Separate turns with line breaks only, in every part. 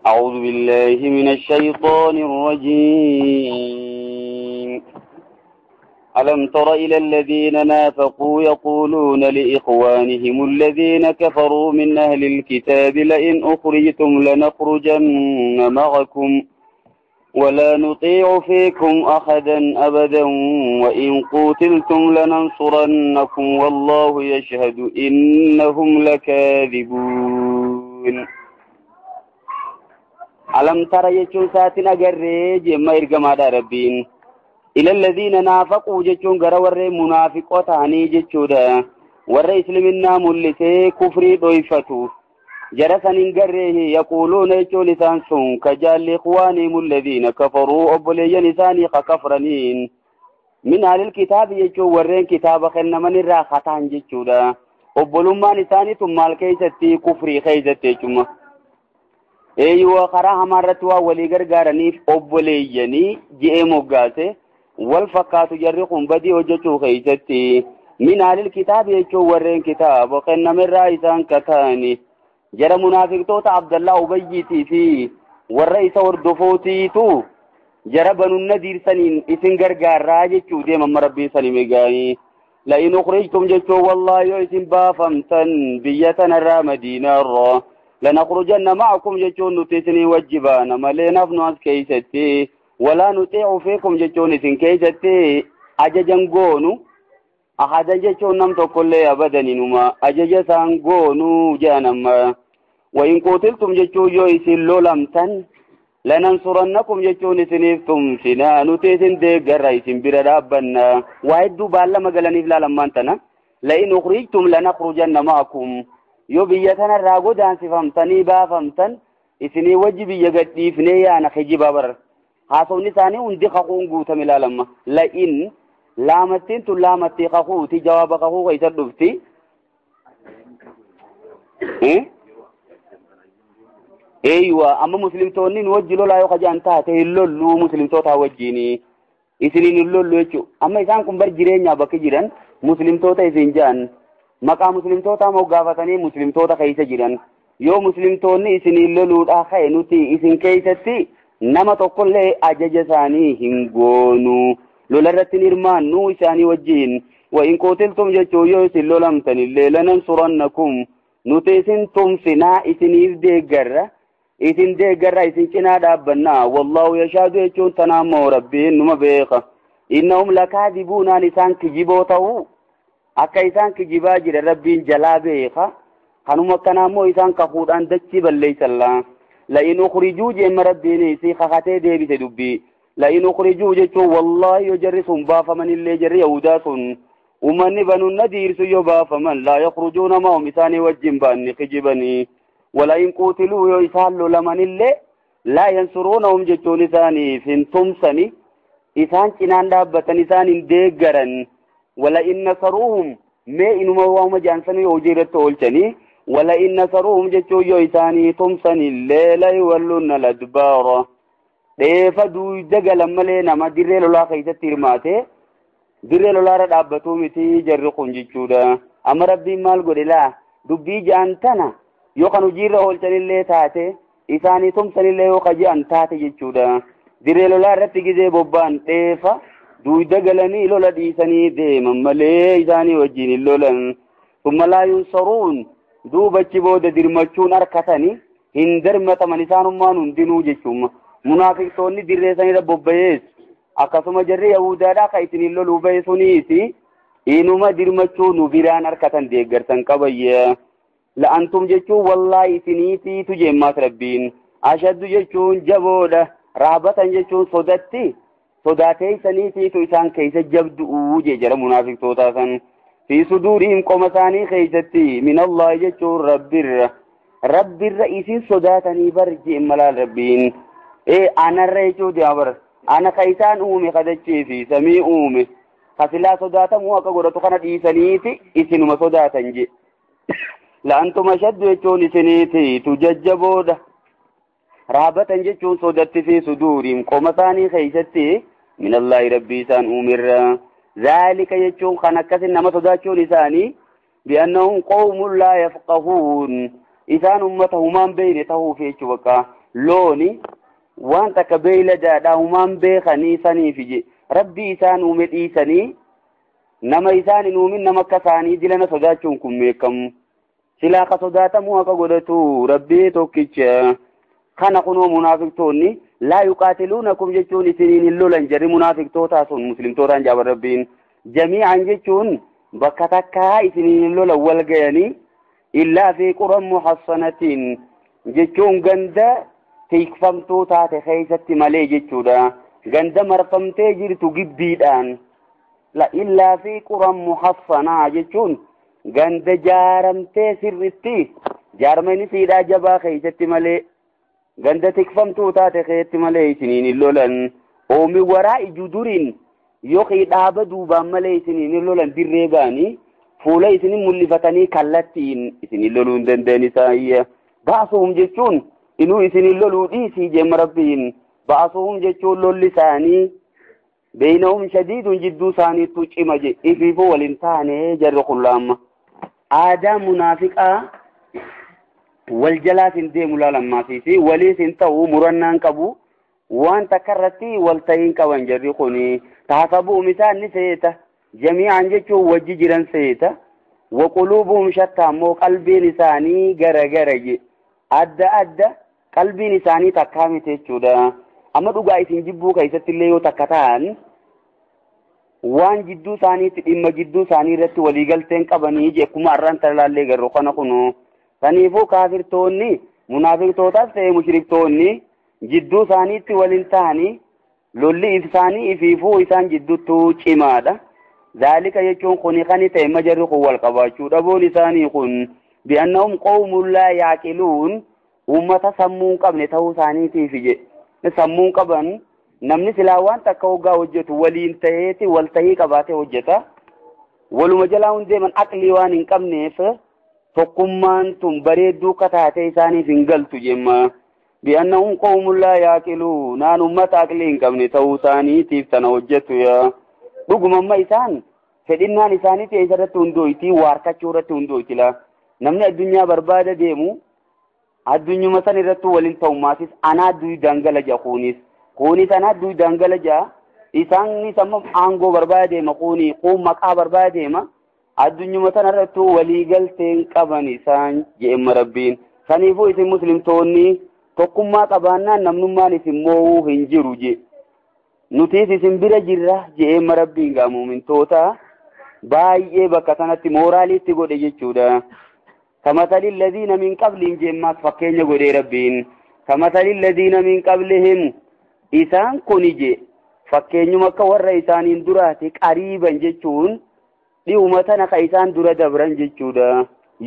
أعوذ بالله من الشيطان الرجيم ألم تر إلى الذين نافقوا يقولون لإخوانهم الذين كفروا من أهل الكتاب لئن أخرجتم لنخرجن معكم ولا نطيع فيكم أحدا أبدا وإن قتلتم لننصرنكم والله يشهد إنهم لكاذبون ألم تر يجون ساتنا قريج ما إرقما ربين إلى الذين نافقوا جتون قرور منافقات عني جتودا والرئيس لمنا ملسي كفري ضيفتو جرسا انقره يقولون يجون لسانسون كجال إخوانهم الذين كفروا أبلي لساني كفرنين من أهل الكتاب يجون ورين كتاب خلنا من الراختان جتودا أبلما لساني ثم الكيستي كفري خيزتي جمع ايوا خرا همارتوا ولي غرغارني أبليني جئ مغاسه والفقات جرقهم بدي وجهو خيستي من أهل الكتاب يجون ورين كتاب خلنا من رايسان كتاني جرى منافق توتا عبد الله أبيتي في والرئيس وردفوتي تو جرى بنو النذير سنين إسن غرغار راجي چودي مم ربي سليم غاني لئن أخرجتم جتو والله يسن بافمتن بيتنا الرا مدينة الرا لنخرجن معكم جتو نتسني وجبانا ملينا فنواس كيستي ولا نطيع فيكم جتو نسن كيستي أججن قونو أحدا جتو نمتو كل أبدا نما أجج سانقونو جانما وإن قتلتم جتو يويسن لولمتن لننصرنكم جتو نسنفتم سنا نتسن ديقر رئيسن بردابنا وعدو بالا مقلني فلا لما انتنا لئن أخرجتم لنخرجن معكم يو بيتنا الراقو دانسي فمتني بافمتن إسني وجبي يغتي فنيانا خجيبا بر حاسو نساني اندي خقون قوتا ملا لما لئن لامتين تلامتي خقوتي جواب خقو غيسر دفتي ايوه اما مسلم توني نوجلو لا يخجي انتاته اللولو مسلم توتا وجيني إسنين اللولو يچو اما إسان كمبر جيرين بك جيران مسلم توتا إسن جان مقا مسلم توتا موقافتني مسلم توتا خيسا جيران يو مسلم توني إسنين اللولو الآخي نتي إسن كيستي نما تقول لي أججساني هنغونو لولرت نرمان نو إساني وجين وإن قتلتم جتو يوسي لولمتن الليل ننصرنكم نتيسن تمسنا إسنيف ديقر إسن ديقر إسن كنا دابنا والله يشهد يجون تنامو ربين نما بيخا إنهم لكاذبون نسان كجيبوتو أكا إسان كجيبا جر ربين جلا بيخا خانوما كنامو إسان كخودان دكي بليس الله لئن أخرجوا جيم ربين إسي خخاتي ديبي تدبي لئن أخرجوا جتو والله يجرسهم بافمن اللي جري يهوداسون ومن بنو النذير سيو بافمن لا يخرجون معهم إساني والجنبان خجبني ولئن قتلوا يسالوا لمن اللي لا ينصرونهم جتو نساني فانتمسني إسان كنان دابتن إسان ديقرن ولئن نصروهم ما إنما وهم جانسني وجيرت تولتني ولئن نصروهم جتو يساني تمسني لا يولون الأدبار ديفا دوي دقل ملي نما ديري لولا خيسة تيرماتي ديري لولا رد أبتو متي جرقون جيشودا أما ربي مال قد لا دبي جانتنا يوخانو جيرة هولتن اللي تاتي إساني تمسن اللي يوخا جان تاتي جيشودا ديري لولا رد تيجي بوبان ديفا دوي دقلني لولا ديساني ديما ملي إساني وجيني لولا ثم لا ينصرون دوبا چبودا ديرمچون أركتني هندرمة من إسانو مانون دينو جيشوما منافق توني درساني ربوبيس أكاسوما جري يهودا دا خيسني اللولو بيسونيسي إنوما درمچو نوبيران أركتن ديگرسن قبايا لأنتم جيشو والله سنيتي تجمعات ربين أشد جيشون جبودا رابطا جيشون صدتي صداتي سنيتي تيسان كيسا جبدو جيجر منافق توتاسن في صدورهم قمساني خيستي من الله جيشو رب الرئيسين صداتني برجي ملال ربين أنا الرئيسو ديابر أنا خيسان أومي خدتشي في سمي أومي خسلا صداتا موكا قرأتو خانت إيسانيتي إسنما صداتا جي لأنتم أشد يجون إسانيتي تججبودا رابطا جيشون صدتي في صدورهم قمساني خيستي من الله ربي سان أمر ذلك يجون خنكس إنما صداتشون إساني بأنهم قوم لا يفقهون إسان أمتهما بين تهوفيك وكا لوني وانت كبيل دادهما بيخني سني فيجي ربي إسان أمت إيساني نما إسان نومن نما كساني دلنا صداتكم ميكم سلاك صداتمو هكا قدتو ربي توكيش كان قنو منافق توني لا يقاتلونكم جتون سنين اللولا جري منافق توتاسون مسلم توران جاب ربين جميعا جتون بكتكا سنين اللولا والغياني إلا في قرى محصنة جتون غندا تيكفمتو تات خيست مالي جتودا غندا مرفمتي جرتو جبيدان لا إلا في قرى محصنة جتون غندا جارمتي سرتي جارمني سيدا جبا خيست مالي غندا تكفمتو تات خيست مالي سنين اللولا اومي وراء جدورين يوخي دابا دوبا مالي سنين اللولا دريباني فولا إسنين ملفتاني كالتين إسنين اللولون دنداني سايا بعصهم جيشون إنو إسنين اللولو ديسي جيم ربين بعصهم جيشون لولساني بينهم شديد جدو ساني توچي مجي إفيفو والانتاني جر خلام آدم منافقا والجلات دي ملالما سيسي وليس انتو مرنان كبو وان تكرتي والتين كوان جر خوني تحسبو مثال نسيته جميعا جتشو وجي جيران سيتا وقلوبهم شتى مو قلبي لساني غرغرجي أدى قلبي لساني تكامي تيچودا أما دوغا إسن جبو كيست الليو تكتان وان جدو ساني تقيم جدو ساني رت وليغل تنقبني جيكما أران تلالي غرخنا كنو سنيفو كافر توني منافق توتاس تي مشرك توني جدو ساني تولنتاني لولي إفساني إفيفو إسان جدو تو چمادا ذلك يكون خنقاني تيمجر قوة القباشو دبون لساني خن بأنهم قوم لا يعقلون أمة سمون قبل توساني تيفجي سمون قبل نمني سلاوان تكوغا وجهت ولين تهيتي والتهي قباتي وجهتا ولمجلاون ديمن أقلي وان قبنيف فقمان تنبريدو كتاتي ساني فنقل تجمع بأنهم قوم لا يعقلون نان أمة أقلين قبل توساني تيفتنا وجهتو يا dhugumamma isaan fedhinnaan isaanii ta'e irratti hundooyti waarkachuu irratti hundooyti la namni addunyaa barbaada deemu addunyuma san irratti waliin ta'ummaasis anaa du'i dangalaja kunis anaa du'i dangalaja isaan samma aangoo barbaada deema kuni quum maqaa barbaada deema addunyuma san irratti walii galteen qaban isaan je'emma rabbiin saniifuu isin muslimtoonni tokkummaa qabaannaan namnummaan isin mo'uu hin jiru je nutis isin bira jirra je'emma rabbiin gaa muumintoota baay'ee bakka sanatti mooraaliitti godhe jechuudha kamasalil ladhiina min qablihim jemmaas fakkeenya godhe rabbiin kamasalil ladhiina min qablihim isaan kuni je fakkeenyuma akka warra isaaniin duraati qariiban jechuun dhi'uma tana ka isaan dura dabran jechuudha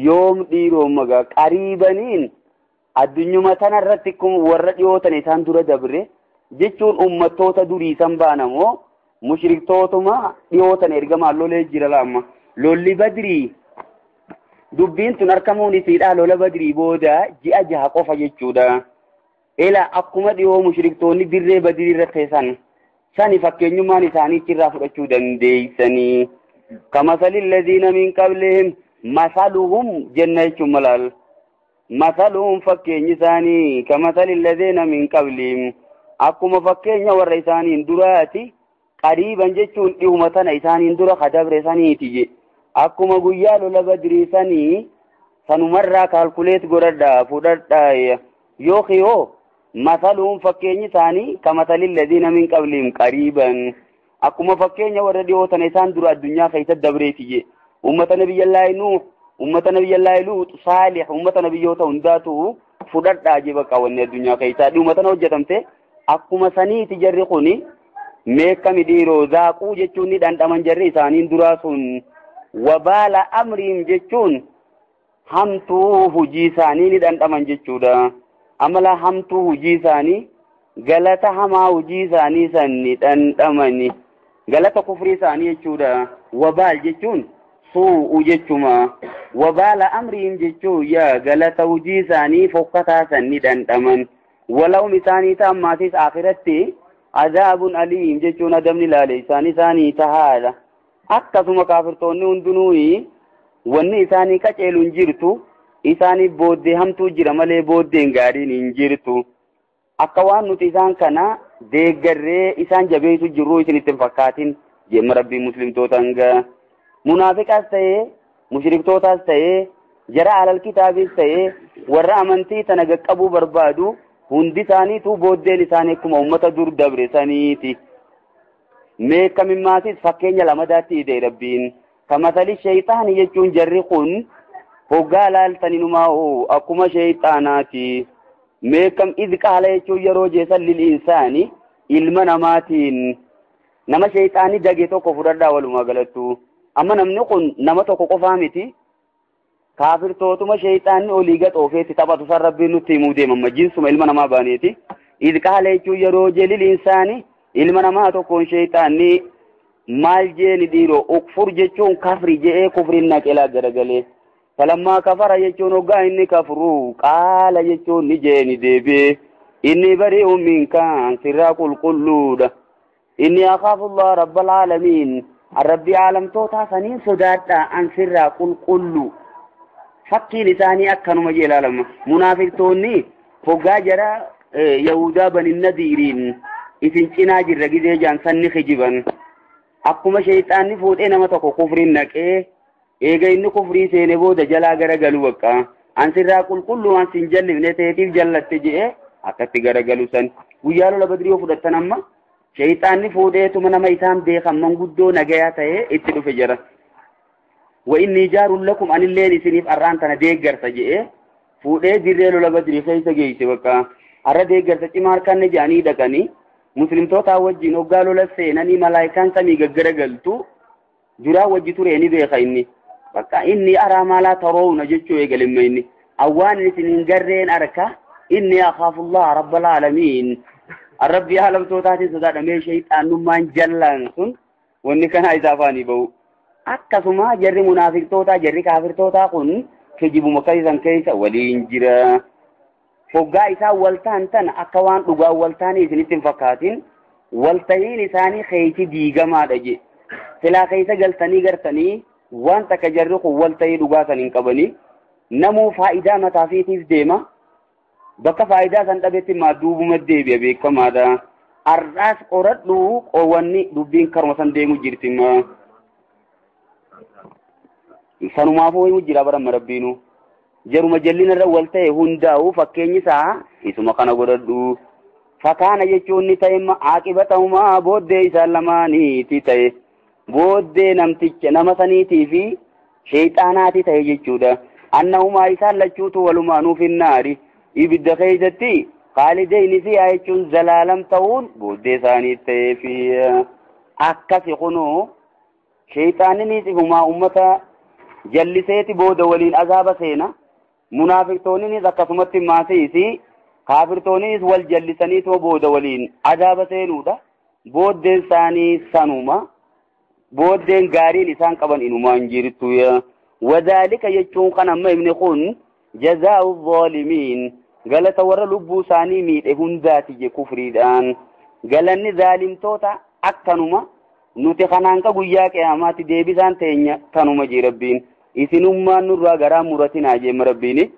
yoom dhiiroomma gaa qariibaniin addunyuma tana irratti warra dhiyootan isaan dura dabre jechuun ummattoota durii san baanamoo mushriktootuma dhiyootan ergamaan lolee jira laamma lolli badrii dubbiin tun argamuun isiidha lola badrii booda ji'a jaha qofa jechuudha ela akkuma dhiyoo mushriktoonni dirree badrii irratti teessan sani fakkeenyummaan isaanii irraa fudhachuu dandeeysanii kamasalil ladhiina min qablihim masaluhum jenna jechuun malaal masaluhum fakkeenyi isaanii kamasalil ladhiina min qablihim akkuma fakkeenya warra isaaniin duraati qariiban jechuun dhihuma tana isaaniin dura kadabre saniiti je akkuma guyyaa lola badrii sanii sanumarraa kaalkuleet godhadha fudhadha yookiyo masaluun fakkeenyi isaanii kamasalil ladhiina min qablihim qariiban akkuma fakkeenya warra dhihoo tana isaan dura addunyaa keessatti dabreeti je ummata nabiyyallaahi nuuh ummata nabiyyallaahi luut saalih ummata nabiyyoota hundaatu fudhadha je bakka wanni addunyaa keessaa dhihuma tana hojjetamte akkuma saniiti jarri kuni meekkami dhiiroo zaaquu jechuun ni dhandhaman jarri isaaniin duraa sun wabaala amriim jechuun hamtuu hujii isaanii ni dhandhaman jechuudha amala hamtuu hujii isaanii galata hamaa hujii isaanii san ni dhandhamani galata kufrii isaanii jechuudha wabaal jechuun su'u jechuma wabaala amriim jechuun yaa galata hujii isaanii fokkataa san ni dhandhaman ولو مثاني تام ماتيس آخرتي عذاب أليم جيشون دمني لالي ثاني تهالا أكتسم كافرتوني اندنوي wanni isaanii qaceeluun jirtu isaanii booddee hamtuu jira malee booddeen gaariin hin jirtu. Akka waan nuti isaan kana deeggarree isaan jabeessu jirru isinitti hin fakkaatin jemma rabbiin muslimtootaan gaa. Munaafiqaas ta'ee mushriktotaas ta'ee jara alal kitaabis ta'ee warra amantii tana qaqqabuu barbaadu hundi isaaniitu booddeen isaanii akkuma ummata dur dabre saniiti. Mee kamimmaatis fakkeenya lamadaatti hidee rabbiin kamasali shayxaanii jechuun jarri kun hoggaa laaltaninumaa akkuma shayxaanaati. Mee kam idh qaala jechuun yeroo jeesan lil insaani ilma namaatiin nama shayxaanii dage tokko fudhadhaa walumaa galattu. Amma namni kun nama tokko qofaa miti. Kaafirtootuma shayxaanni olii gaxoofeetti taphatu san rabbiin nutti himuu deemamma jinsuma ilma namaa baaneeti. Idh qaala jechuun yeroo jee lil insaani ilma namaa tokkoon shayxaanni maal jeeni dhiiroo ukfur jechuun kafri je'ee kufriin naqelaa garagalee. Falammaa kafara jechuun hoggaa inni kafru qaala jechuun ni jeeni deebee inni bari'uun minkaan sirraa qulqulluudha. Inni akhaafullah rabbal aalamiin rabbii aalamtootaa saniin sodaadhaa an sirraa qulqullu. Fakkiin isaanii akkanuma jee ilaalama. Munaafiqtoonni hoggaa jara Yahudaa Bani Nadiiriin isin cinaa jirra gidee jaansanni kijiban. Akkuma shayxaanni fuudhee nama tokko kufriin naqee eega inni kufrii seene booda jalaa garagalu bakka an sirraa qulqullu an sin jallifne teetiif jallatte je'e akkatti garagalu san guyyaa lola badrii fudhattan amma shayxaanni fuudheetuma nama isaan beekan manguddoo nagayaa ta'e itti dhufe jira. Wa inni jaarun lakum anilleen isiniif arraan tana deeggarsa je'e fuudhee dirree lola badrii keessa geeyse bakka arra deeggarsa cimaa harkanne jedhanii dhaqanii muslimtoota wajjin hoggaa lola seenanii malaayikaan samii gaggaragaltu juraa wajji ture ni beeka inni. Bakka inni araa maalaa taroowna jechuu eegalimma inni awwaan isinin garreen arka inni akhaafullah rabbal aalamiin arrabbii aalamtootaatiin sodaadhamee shayxaannummaan jallaan sun wanni kana isaa afaanii ba'u. Akkasuma jarri munaafiqtootaa jarri kaafirtootaa kun kijibuma kaisan keessa waliin jira. Hoggaa isaan waltaan tana akka waan dhugaa waltaanii isinitti hin fakkaatin waltahiin isaanii keeyti diigamaadha je. Silaa keessa galtanii gartanii waan takka jarri kun waltahii dhugaa san hin qabanii namuu faayidaa mataafiitiif deema. Bakka faayidaa san dhabetti duubuma deebi'a beekamaadha. Arraas qoradhu qowanni dubbiin karuma san deemu jirtimma. Sanumaafuu himu jira baramma rabbiinu. Jaruma jallinarra walta'e hundaa'u fakkeenyi isaa isuma kana godhadhu. Fakaana jechuun ni ta'e aaqibatahuma booddee isaan lamaaniiti ta'e. Booddee namticha nama saniitii fi shayxaanaati ta'e jechuudha. Annahumaa isaan lachuutu walumaanuu finnaari. Ibidda keessatti khaalidayni fiihaa jechuun zalaalam ta'uun booddee isaanii ta'ee fi akkasi kunoo shayxaanni humaa ummata jalliseeti booda waliin azaaba seena. Munaafiqtoonnis akkasumatti maasiisi kaafirtoonnis wal jallisaniitoo booda waliin azaaba seenuudha. Booddeen isaanii sanuma. Booddeen gaariin isaan qaban inumaan jirtu. Wadaalika jechuun kan amma ibni kun jazaa'u zaalimiin galata warra lubbuu isaanii miidhe hundaati je kufriidhaan. Galanni zaalimtoota akkanuma nuti kanaan ka guyyaa qiyaamaatti deebisaan teenya kanuma je rabbiin. Isinummaan nurraa garaa muratinaa jeema rabbiini.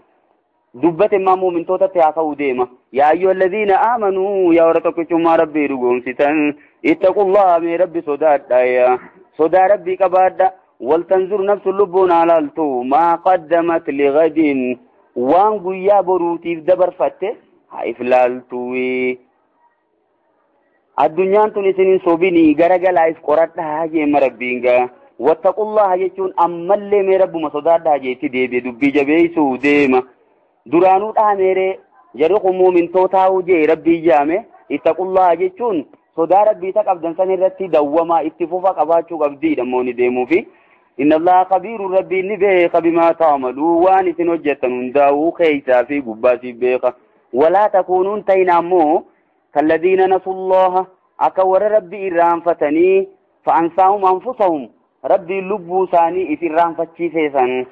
Dubbate immoo muumintootatti haasa'uu deema. Yaa ayyuhalladhiina aamanuu yaa warra tokkichummaa rabbii dhugoomsitan ittaqullaha mee rabbi sodaadhaa. Sodaa rabbii qabaadha. Waltanzur nafsu lubbuun alaaltu maa qaddamat lighadin waan guyyaa boruutiif dabarfatte haa iflaaltu. Addunyaan tun isinin sobinii garagalaa'if qoradhaa jeema rabbiin gaa. Wattaqullaha jechuun ammallee mee rabbuma sodaadhaa jeetti deebi'e dubbii jabeessuu deema. Duraanuu dhaameeree jarri kun muumintootaa'uu jee rabbii jaame ittaqullaha jechuun sodaa rabbii qabdan san irratti dawwamaa itti fufa qabaachuu qabdiidha mooni deemuufi. Inna allaha khabiirun rabbiin ni beeka bimaa ta'malu waan isin hojjettan hundaa'uu keessaa fi gubbaasiif beeka. Walaa takuunuun ta'ina ammoo kalladhiina nasullaha akka warra rabbii irraanfatanii fa'ansaahum anfusahum rabbiin lubbuu isaanii isin irraanfachiiseesan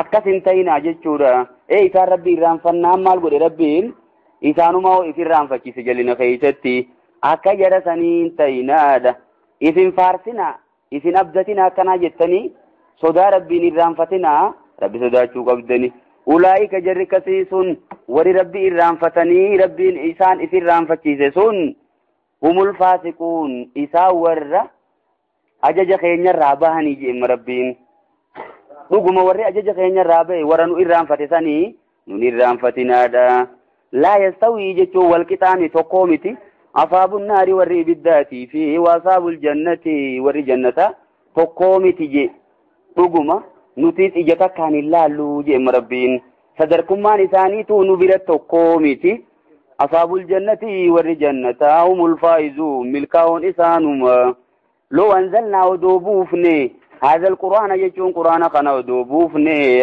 akkasin ta'inaa jechuudha. Isaan rabbii irraanfannaan maal godhe rabbiin isaanuma isin irraanfachiise jalina keessatti akka jara saniin ta'inaadha. Isin faarsina isin abdatina akkanaa jettanii sodaa rabbiin irraanfatinaa rabbi sodaachuu qabdani. Ulaa'ika jarri kasii sun warri rabbi irraanfatanii rabbiin isaan isin irraanfachiise sun humul faasiquun isaa warra ajaja keenyarraa bahanii jeema rabbiin. Dhuguma warri ajaja keenyarraa bahe warra nu irraanfate sanii nun irraanfatinaadha. Laa yastawii jechuun wal qixaami tokkoo miti. Asaabun naari warri ibiddaatii fi waasaabul jannati warri jannata tokkoo miti je. Dhuguma nutis ija takkaan hin laallu jeema rabbiin. Sadarkummaan isaaniitu nu bira tokkoo miti. Asaabul jannati warri jannata humul faa'izuun milkaa'oon isaanuma. Loo anzalnaa odoo buufne هذا القرآن يجون قرآن قنا ودوبوفني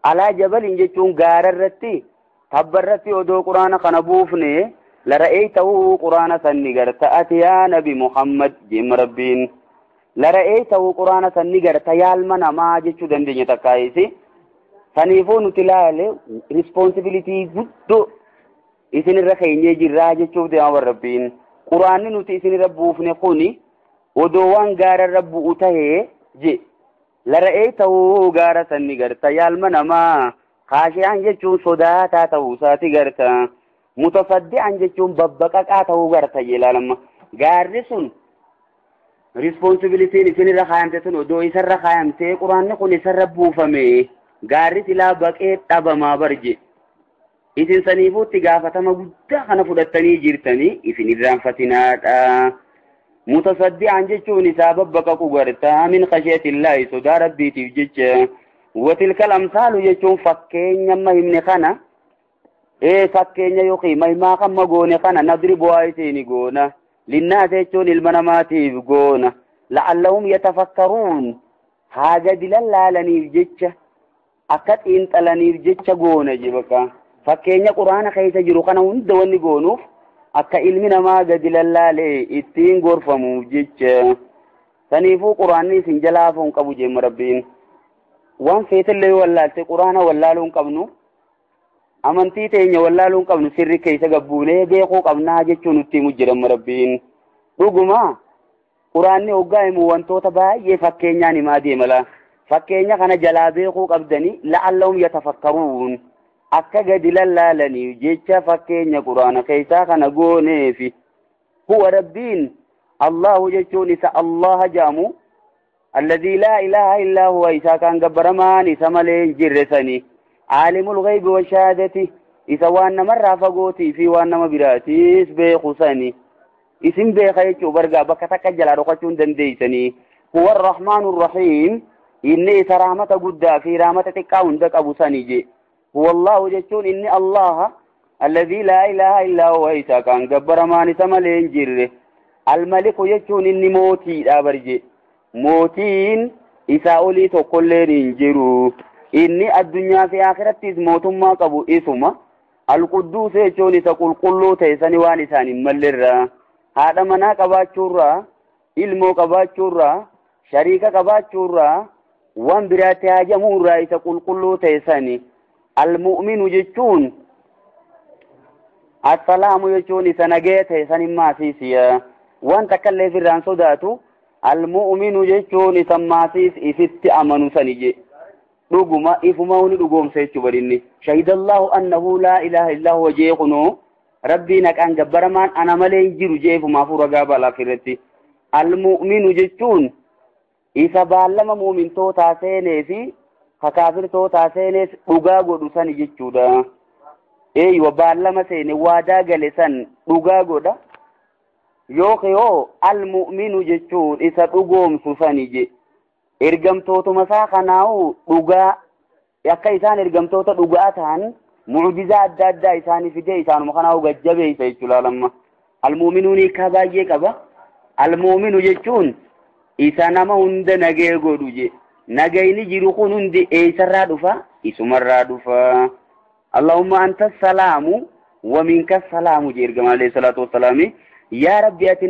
على جبل يجون غاررتي تبرتي ودو قرآن قنا بوفني لرأيته قرآن سنجرت أتيا نبي محمد جم ربين لرأيته قرآن سنجرت يالمنا ما جتشو دندني تكايسي سنيفون تلاله responsibility جدو إسن الرخين يجي راجع شوف ده أمر ربين قرآن نوتي إسن ربوفني خوني ودوان غارر أتاه je lara'eetahu gaara sanni garta yaalma namaa kaashi'an jechuun sodaataa ta'uu isaati garta mutasaddi'an jechuun babbaqaqaa ta'uu garta ilaalama gaarri sun responsibilitiin isinirra kaayamte sun odoo isarra kaayamtee quraanni kun isarra buufame gaarri silaa baqee dhabamaa barje isin saniifuutti gaafatama guddaa kana fudhattanii jirtanii isin irraanfatinaadha. متصدعا جتون سبب بقى غرتا من خشية الله صدى ربي تيجج وتلك الأمثال جتون فكين يما همني خنا فكين يقي ما خم غوني خنا نضرب وايتين غونا للناس جتون المنامات غونا لعلهم يتفكرون حاجة دلالة لنيرجج أكد إنت لنيرجج غونا جبكا فكين قرآن خيس جرو خنا وندوني غونوف akka ilmi namaa gadi lallaalee ittiin gorfamuuf jecha saniifuu quraanni isin jalaafuun qabu jeema rabbiin waan feetillee wallaalte quraana wallaaluun qabnu amantii teenya wallaaluun qabnu sirri keessa gabbuulee beekuu qabnaa jechuun nutti mujjiramma rabbiin dhuguma quraanni hoggaa himu wantoota baay'ee fakkeenyaan himaa deemala fakkeenya kana jalaa beekuu qabdanii la'allahum yatafakkaruun akka gadi lallaalanii jecha fakkeenya quraana keessaa kana gooneefi huwa rabbiin allahu jechuun isa allaha jaamu alladhii laa ilaaha illaa huwa isaa kan gabbaramaan isa malee hin jirre sani aalimul ghaybi wa shahaadati isa waan namarraa fagootii fi waan nama biraatiis beeku sani isin beeka jechuu bargaa bakka takka jalaa dhokachuu hin dandeeysanii huwa arrahmaanu arrahiim inni isa rahmata guddaa fi rahmata xiqqaa hunda qabu sani je هو الله جتون إني الله الذي لا إله إلا هو إيسا كان قبر ما نسملين جره الملك جتون إني موتي أبرجي موتين إيسا أولي تقلين جرو إني الدنيا في آخرة موت ما قبو إسما القدوس جتون إيسا قل قلو تيساني وانساني ملر هذا منا قبات شورا علمو قبات شورا شريكة قبات شورا وان براتي هاجمون رأيسا قل قلو تيساني المؤمن جتون السلام جتون سنجيته سنما سيسيا وان تكلم في الرانسو داتو المؤمن جتون سماسيس إفت أمنو سنجي رغما إفماوني رغم سيتشو بريني شهد الله أنه لا إله إلا هو جيخنو ربي نكان جبرمان أنا ملين جيرو جيف ما فرقا بالا فرتي المؤمن جتون إذا بالما مؤمن تو تاسيني في فكافر تو تاسيني dhugaa godhu san jechuudha wabaalama seene waadaa gale san dhugaa godha yoo almu'minu jechuun isa dhugoomsu sani je ergamtootuma isaa kanaa'u dhugaa akka isaan ergamtoota dhugaa ta'an mu'jizaa adda addaa isaanii fidee isaanuma kanaa'u gajjabeessa jechuudha lamma almu'minuuni ka baay'ee qaba almu'minu jechuun isa nama hunda nagee godhu je nagayni jiru kun hundi eessarraa dhufa isumarraa dhufa Allahumma anta salaamu wa minka salaamu je ergama alayhi salatu wassalaami yaa rabbi ati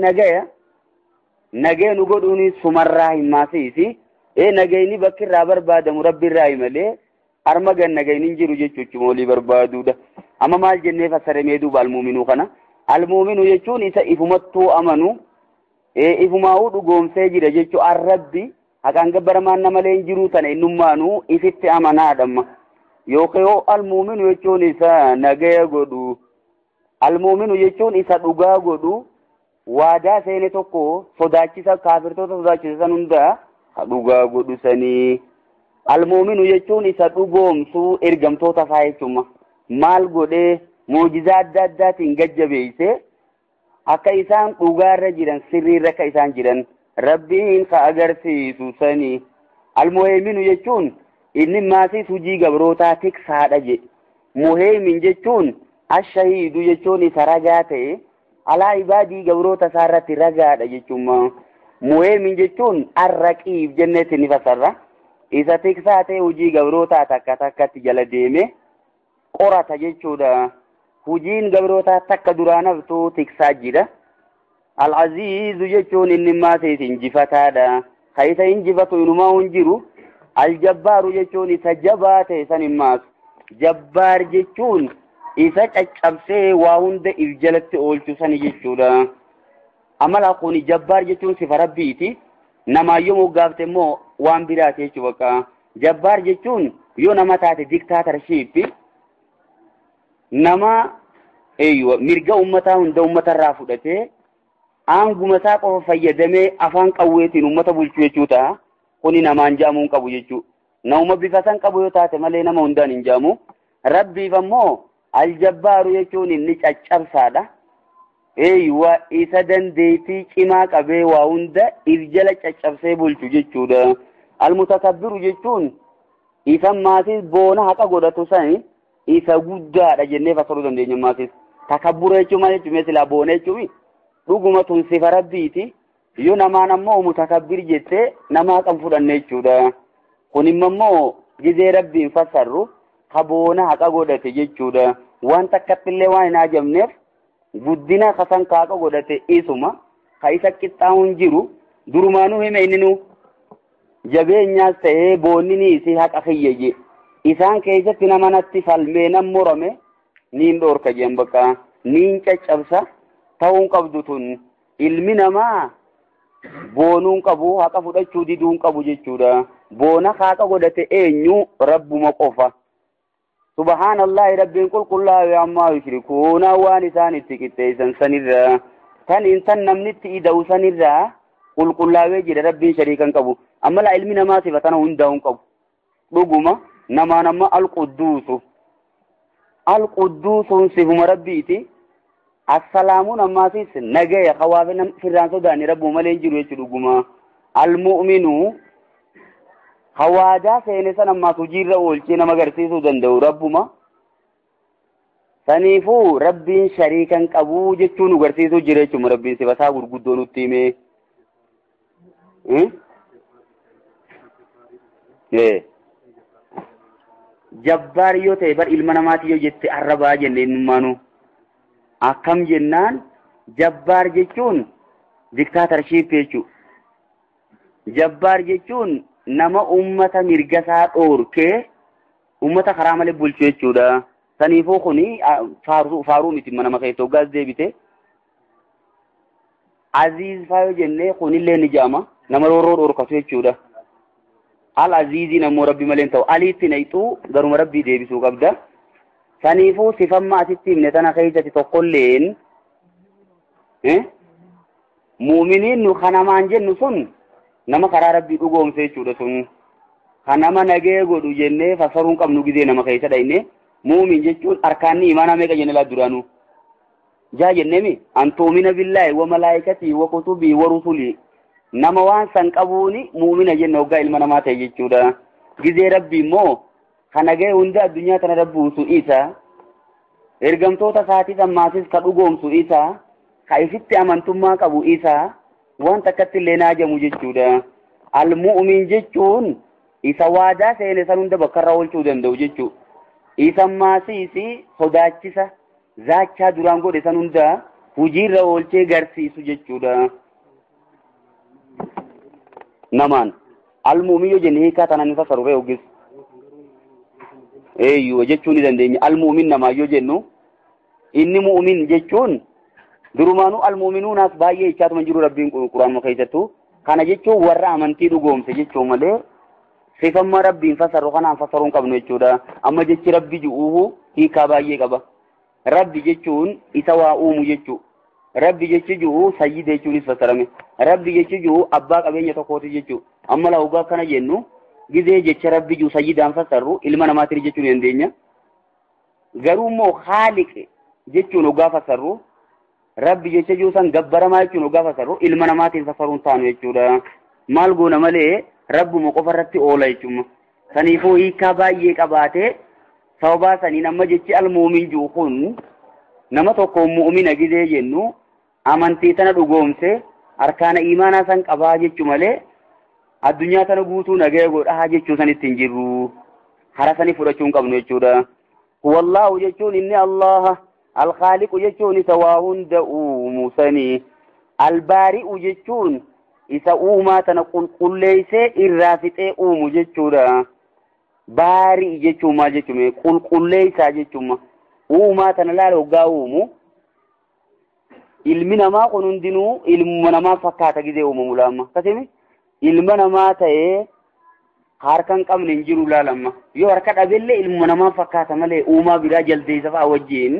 nagee nu godhuuni sumarraa himaasiisi nagayni bakkirraa barbaadamu rabbiirraa himalee armagan nagayni jiru jechuun walii barbaaduudha amma maal jennee fassaree duuba almu'minuu kana almu'minu jechuun isa ifumattuu amanu ifumaa'uu dhugoomsee jira jechuun arrabbi haqaan gabbaramaan nama leen jiruu tana innummaanu isitti amanaadhamma yookiin almuuminu jechuun isa nagaya godhu almuuminu jechuun isa dhugaa godhu waadaa seene tokko sodaachisa kaafirtoota sodaachisan hunda dhugaa godhu sanii almuuminu jechuun isa dhugoomsuu ergamtoota isaa jechuudha maal godhee muujizaa adda addaatiin gajjabeeyse akka isaan dhugaarra jiran sirriirra akka isaan jiran rabbiin ka agarsiisu sanii almuheeminu jechuun inni maasiis hujii gabrootaa tiksaadha jedhe muheemin jechuun ashahiidu jechuun isa ragaa ta'e alaa ibaadii gabroota isaarratti ragaadha jechuudha muheemin jechuun arraqiif jennetti ni fasarra isa tiksaa ta'e hujii gabrootaa takka takkatti jala deeme qorata jechuudha hujiin gabrootaa takka duraan haftu tiksaa jira al-aziizu jechuun inni maasiis injifataadha ka isa injifatu inumaa hin jiru aljabbaaru jechuun isa jabaa ta'e san immaas jabbaar jechuun isa caccabsee waa hunda if jalatti oolchu sani jechuudha amala kuni jabbaar jechuun sifa rabbiiti namaa yoo moggaafte immoo waan biraati jechuu bakka jabbaar jechuun yoo nama taate diktaatarshippi nama mirga ummataa hunda ummatarraa fudhatee aanguma isaa qofa fayyadamee afaan qawweetiin ummata bulchuu jechuu ta'a kuni namaan jaamuu qabu jechuu nama bifa san qabu yoo taate malee nama hundaan hin jaamu rabbiif ammoo aljabbaaru jechuun inni caccabsaadha isa dandeettii cimaa qabee waa hunda if jala caccabsee bulchu jechuudha almutakabbiru jechuun isa maasiis boona haqa godhatu sani isa guddaadha jennee fassaruu dandeenya maasiis takabbura jechuun maal jechuun silaa boona jechuun dhuguma tun sifa rabbiiti yoo namaan ammoo mutakabbir jettee namaa kan fudhanne jechuudha kun immoo gizee rabbiin fassarru kaboona haqa godhate jechuudha waan takkattillee waan hin ajamneef guddina kasan haqa godhate isuma ka isa qixxaa'uun jiru durumaanuu hime inninu jabeenyaas ta'ee boonnini isii haqa kiyyaje isaan keessatti namanatti falmee nan morame niin dhoorka jeen bakka niin caccabsa ta'uun qabdu tun ilmi namaa boonuun qabu haqa fudhachuu diduun qabu jechuudha boona haqa godhate eenyu rabbuma qofa subhaanallahi rabbiin qulqullaa'e ammaa yushrikuuna waan isaan itti qixxeessan sanirraa tan insan namnitti ida'u sanirraa qulqullaa'ee jira rabbiin shariikan qabu amma ilmi namaa sifa tana hundaa'uun qabu dhuguma namaan amma alqudduusuun sifuma rabbiiti assalaamuun ammaasis nagaya hawaafi firraan sodaanni rabbu malee jiru jechu dhuguma almu'minu hawaadaa seene san ammaas hojiirra oolchee nama agarsiisuu danda'u rabbuma saniifuu rabbiin shariikan qabuu jechuu nu agarsiisuu jira jechuudha rabbiin sifasaa gurguddoo nutti himee jabbaar yoo ta'e bar ilma namaati yoo jette arrabaa jenne innummaanu akkam jennaan jabbaar jechuun diktaatarship jechuudha jabbaar jechuun nama ummata mirgasaa dhoorkee ummata karaa malee bulchu jechuudha saniifuu kuni faaruu miti nama keessoo gaas deebite aziiz faayoo jennee kunillee ni jaama nama roorroo dhoorkatu jechuudha al aziiziin ammoo rabbi malee ta'u aliitti nayxuu garuma rabbii deebisuu qabda saniifuu sifamma asitti himne tana keessatti tokkolleen muuminiin nu kanamaan jennu sun nama karaa rabbii dhugoomse jechuudha sun kanama nagee godhu jennee fassaruun qabnu gizee nama keessa dhayne muumin jechuun arkaanni imaanaa meeqa jenne laa duraanu jaa jenneemi antuumina billaahi wa malaayikatii wa kutubii wa rusulii nama waan san qabuuni muumina jenna hoggaa ilma namaa ta'e jechuudha gizee rabbii immoo kana ga'e hunda addunyaa kana rabbuusu isa ergamtoota isaatis ammaasis ka dhugoomsu isa ka ifitti amantummaa qabu isa waan takkatti illee naajamu jechuudha almu'min jechuun isa waadaa seene san hunda bakka irraa oolchuu danda'u jechuudha isa ammaasiisi sodaachisa zaachaa duraan godhe san hunda hojiirra oolchee garsiisu jechuudha namaan almu'min yoo jenne hiikaa tanaan isa sarufee hoggis jechuun ni dandeenya almu'min namaa yoo jennu inni mu'min jechuun durumaanuu almu'minuunaas baay'ee ichaatuma jiru rabbiin quraanuma keessattuu kana jechuun warra amantii dhugoomse jechuu malee sifamma rabbiin fasarru kanaan fasaruu hin qabnu jechuudha. Amma jechi rabbi ji'uuhu hiikaa baay'ee qaba. Rabbi jechuun isa waa uumu jechuu. Rabbi jechi ji'u sayyida jechuunis fasarame. Rabbi jechi ji'u abbaa qabeenya tokkooti jechuu. Amma laa akkana jennu gizee jecha rabbi ji'u sayyidaan fasarru ilma namaatiin jechuu ni dandeenya. Garuu immoo haaliq jechuun ogaa fasarru rabbi jecha ji'u san gabbaramaa jechuun ogaa fasarru ilma namaatiin fasaruun taanu jechuudha. Maal goona malee rabbuma qofa irratti oola jechuudha. Saniifuu hiikaa baay'ee qabaatee sababaa saniin amma jechi almuumin ji'u kun nama tokko mu'mina gizee jennu amantii tana dhugoomse arkaana imaanaa san qabaa jechuu malee addunyaa tana guutuu nagaya godhaa jechuu sanitti hin jirru. Hara sanii fudhachuu hin qabnu jechuudha. Wallaahu jechuun inni Allah alkhaaliqu jechuun isa waa hunda uumu sanii. Albaari'u jechuun isa uumaa tana qulqulleessee irraa fixee uumu jechuudha. Baari jechuun maal jechuun qulqulleessaa jechuun uumaa tana laala hoggaa uumu ilmi namaa kun hundinuu ilma namaa fakkaata gizee uumamu laamma kasimi ilma namaa ta'ee harka hin qabne hin jiru laalamma yoo harka dhabellee ilma namaa fakkaata malee uumaa biraa jaldeessa fa'a wajjiin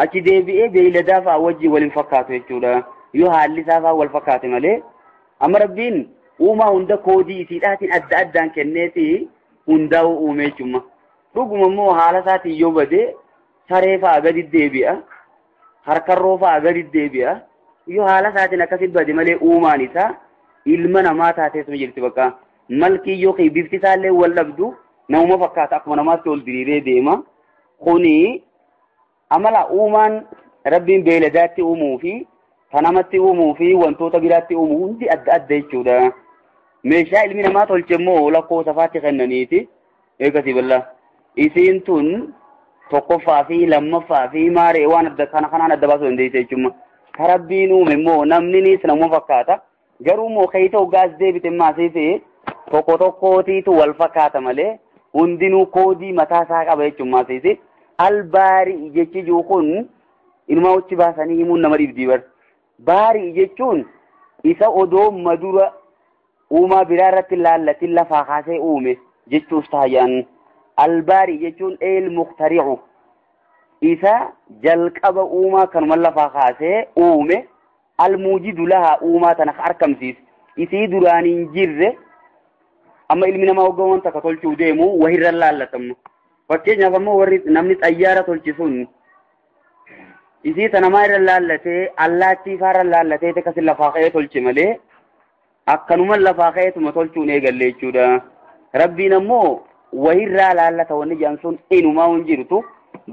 achi deebi'ee beeyladaa fa'a wajjiin waliin fakkaatu jechuudha. Yoo haalli isaa fa'a wal fakkaate malee amma rabbiin uumaa hunda koodii isiidhaatiin adda addaan kenneeti hundaa'u uume jechuudha. Dhuguma immoo haala isaatiin yoo badee saree fa'a gadi deebi'a. Harkarroo fa'a gadi deebi'a. Yoo haala isaatiin akkasitti bade malee uumaan isaa ilma namaa taateesuma jirti bakka. Malkii yookiin bifti isaallee wal dhabdu namuma fakkaata akkuma namaatti ol diriiree deema. Kuni amala uumaan rabbiin beeladaatti uumuu fi kanamatti uumuu fi wantoota biraatti uumuu hundi adda adda jechuudha. Meeshaa ilmi namaa tolche immoo lakkoo safaatti kennaniiti. Eegasii bal'aa. Isiin tun tokkoffaa fi lammaffaa fi maaree waan adda kanaan adda baasuu dandeessa jechuudha. Rabbiin uume immoo namninis namuma fakkaata. Garuu immoo keeyita hoggaas deebite maasiif tokko tokkootiitu wal fakkaata malee hundinuu koodii mataa isaa qaba jechuudha maasiif. Albaarii jechi jiru kun ilma uchi baasanii himuun nama dhibdii bar. Baarii jechuun isa odoo madura uumaa biraa irratti laallatiin lafaa kaasee uume jechuus taayaan. Albaarii jechuun eel muqtari'u isa jalqaba uumaa kanuma lafaa kaasee uume almuujidu lahaa uumaa tana argamsiis isii duraan hin jirre amma ilmi namaa hoggaa wanta akka tolchuu deemu wahirra laallatamu. Fakkeenyaaf ammoo warri namni xayyaara tolchisuun isii ta namaa irra laallatee allaattii faarra laallatee akkasi lafaa ka'ee tolche malee akkanuma lafaa ka'eetuma tolchuun eegalle jechuudha. Rabbiin ammoo wahirraa laallata wanni jedhan sun inumaa hin jirtu.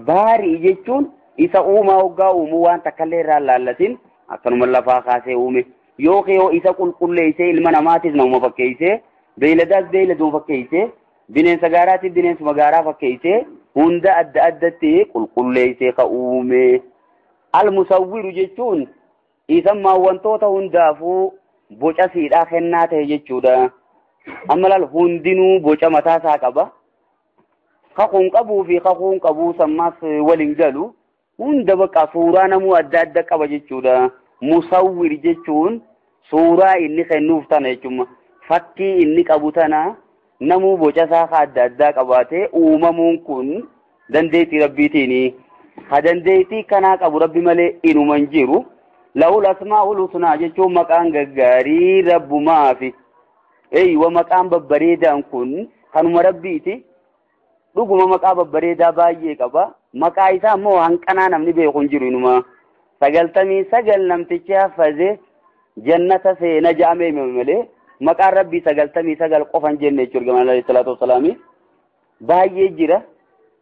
Baarii jechuun isa uumaa hoggaa uumu waan takkallee irraa laallatin akkanuma lafaa kaasee uume. Yookiin isa qulqulleessee ilma namaatiif namuma fakkeessee beeyladaas beeyladuma fakkeessee bineensa gaaraatiif bineensuma gaaraa fakkeessee hunda adda addatti qulqulleessee ka uume. Almusawwiru jechuun isammaa wantoota hundaafuu boca siidhaa kennaa ta'e jechuudha. Amma laal hundinuu boca mataa isaa qaba. Kakuun qabuu fi kakuun qabuu sammaas waliin galu hunda bakka suuraa namuu adda adda qaba jechuudha. Musawwir jechuun suuraa inni kennuuf tana jechuudha. Fakkii inni qabu tana namuu boca isaa adda addaa qabaatee uumamuun kun dandeettii rabbiitiini. Ha dandeettii kanaa qabu rabbi malee inuma hin jiru. Lahul asmaa'ul husnaa jechuun maqaan gaggaarii rabbumaafi. Eeywa maqaan babbareedaan kun kanuma rabbiiti. Dhuguma maqaa babbareedaa baay'ee qaba. Maqaa isaa immoo hanqanaa namni beeku hin jiru inuma. 99 namtichi hafaze jannata seena jedhamee malee maqaan rabbii 99 qofan jenne jechuudha alayhi salaatu wassalaami. Baay'ee jira.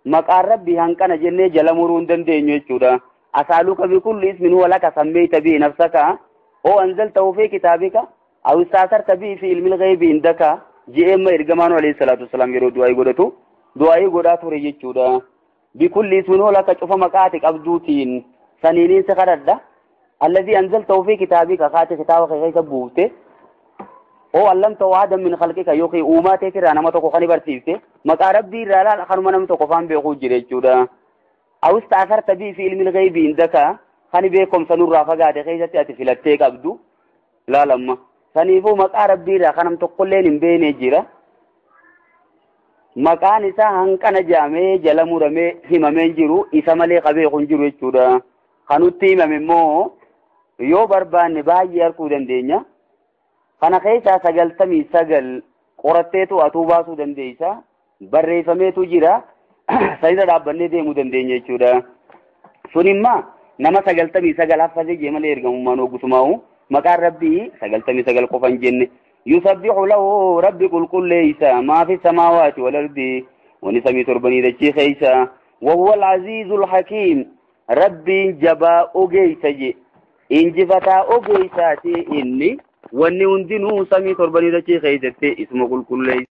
Maqaan rabbii hanqana jennee jala muruu hin dandeenyu jechuudha. Asaaluka bikulli ismin huwa laka sammayta bihi nafsaka oo anzaltahu fi kitaabika aw ista'sarta bihi fi ilmi al-ghaybi indaka je'emma ergamaan alayhi salaatu wassalaam yeroo du'aa godhatu du'aa godhaa ture jechuudha. Bikulli ismin huwa laka cufa maqaati qabduutiin saniiniin si kadhadha. Alladhi anzaltahu fi kitaabika kaati kitaaba keessa buufte oo allamtahu ahadan min khalqika yookiin uumaatee irraa nama tokko kan barsiifte maqaa rabbii irraa laala kanuma namni tokko faan beekuu jira jechuudha. Aw ista'sarta bihi fi ilmi al-ghaybi indaka kan beekumsa nurraa fagaate keessatti ati filattee qabdu laalamma. saniifuu maqaa rabbiirraa kanam tokkolleen hin beekne jira. Maqaan isaa hanqana jaamee jala muramee himamee jiru isa malee qabee kun jiru jechuudha. Kanutti himame immoo yoo barbaanne baay'ee arguu dandeenya. Kana keessaa 99 qoratteetu atuu baasuu dandeessa. Barreeffameetu jira. Sanirra dhaabbannee deemuu dandeenya jechuudha. Sunimmaa nama 99 haffazee malee ergamummaan ogusumaa'u maqaan rabbii 99 qofa hin jenne. يسبح له ربي كل ليس ما في السماوات والأرض ونسمي تربني دشي خيسا وهو العزيز الحكيم ربي جبا أوجيسجي إن جفتا أوجيساتي إني وني وندنو سمي تربني دشي خيسا اسمه كل ليس